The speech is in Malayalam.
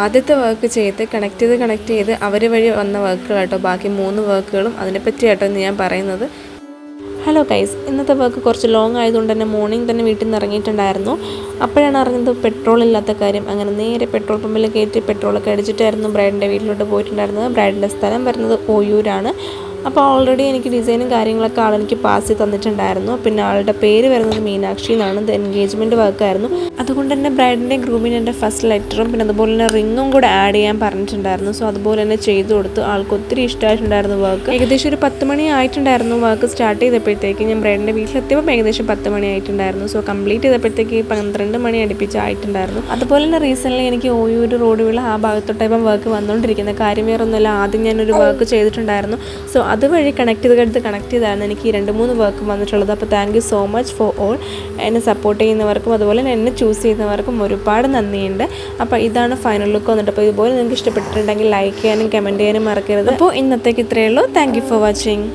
ആദ്യത്തെ വർക്ക് ചെയ്ത് കണക്ട് ചെയ്ത് അവർ വഴി വന്ന വർക്കുകൾ കേട്ടോ. ബാക്കി 3 വർക്കുകളും അതിനെപ്പറ്റി കേട്ടോ എന്ന് ഞാൻ പറയുന്നത്. ഹലോ ഗൈസ്, ഇന്നത്തെ വർക്ക് കുറച്ച് ലോങ് ആയതുകൊണ്ട് തന്നെ മോർണിംഗ് തന്നെ വീട്ടിൽ നിന്ന് ഇറങ്ങിയിട്ടുണ്ടായിരുന്നു. അപ്പോഴാണ് അറിഞ്ഞത് പെട്രോൾ ഇല്ലാത്ത കാര്യം. അങ്ങനെ നേരെ പെട്രോൾ പമ്പിൽ കയറ്റി പെട്രോളൊക്കെ അടിച്ചിട്ടായിരുന്നു ബ്രൈഡിൻ്റെ വീട്ടിലോട്ട് പോയിട്ടുണ്ടായിരുന്നത്. ബ്രൈഡിൻ്റെ സ്ഥലം വരുന്നത് ഓയൂരാണ്. അപ്പോൾ ഓൾറെഡി എനിക്ക് ഡിസൈനും കാര്യങ്ങളൊക്കെ ആളെനിക്ക് പാസ് ചെയ്ത് തന്നിട്ടുണ്ടായിരുന്നു. പിന്നെ ആളുടെ പേര് വരുന്നത് മീനാക്ഷി എന്നാണ്. ഇത് എൻഗേജ്മെൻറ്റ് വർക്കായിരുന്നു. അതുകൊണ്ട് തന്നെ ബ്രൈഡിൻ്റെ ഗ്രൂമിന് എൻ്റെ ഫസ്റ്റ് ലെറ്ററും പിന്നെ അതുപോലെ തന്നെ റിങ്ങും കൂടെ ആഡ് ചെയ്യാൻ പറഞ്ഞിട്ടുണ്ടായിരുന്നു. സോ അതുപോലെ തന്നെ ചെയ്തു കൊടുത്തു. ആൾക്ക് ഒത്തിരി ഇഷ്ടമായിട്ടുണ്ടായിരുന്നു വർക്ക്. ഏകദേശം ഒരു 10 മണി ആയിട്ടുണ്ടായിരുന്നു വർക്ക് സ്റ്റാർട്ട് ചെയ്തപ്പോഴത്തേക്ക്. ഞാൻ ബ്രൈഡിൻ്റെ വീട്ടിലെത്തിയപ്പോൾ ഏകദേശം 10 മണി ആയിട്ടുണ്ടായിരുന്നു. സോ കംപ്ലീറ്റ് ചെയ്തപ്പോഴത്തേക്ക് 12 മണി അടുപ്പിച്ചായിട്ടുണ്ടായിരുന്നു. അതുപോലെ തന്നെ റീസെൻ്റ്ലി എനിക്ക് ഓയൂർ റോഡ് വിള ആ ഭാഗത്തോട്ട് ഇപ്പം വർക്ക് വന്നുകൊണ്ടിരിക്കുന്നത്. കാര്യം വേറൊന്നുമല്ല, ആദ്യം ഞാനൊരു വർക്ക് ചെയ്തിട്ടുണ്ടായിരുന്നു. സോ അതുവഴി കണക്ട് ചെയ്തായിരുന്നു എനിക്ക് ഈ 2-3 വർക്ക് വന്നിട്ടുള്ളത്. അപ്പോൾ thank you so much for all. എന്നെ സപ്പോർട്ട് ചെയ്യുന്നവർക്കും അതുപോലെ തന്നെ എന്നെ ചൂസ് ചെയ്യുന്നവർക്കും ഒരുപാട് നന്ദിയുണ്ട്. അപ്പോൾ ഇതാണ് ഫൈനൽ ലുക്ക് വന്നിട്ട്. അപ്പോൾ ഇതുപോലെ നിങ്ങൾക്ക് ഇഷ്ടപ്പെട്ടിട്ടുണ്ടെങ്കിൽ ലൈക്ക് ചെയ്യാനും കമൻറ്റ് ചെയ്യാനും മറക്കരുത്. അപ്പോൾ ഇന്നത്തേക്ക് ഇത്രയേ ഉള്ളൂ. Thank you for watching.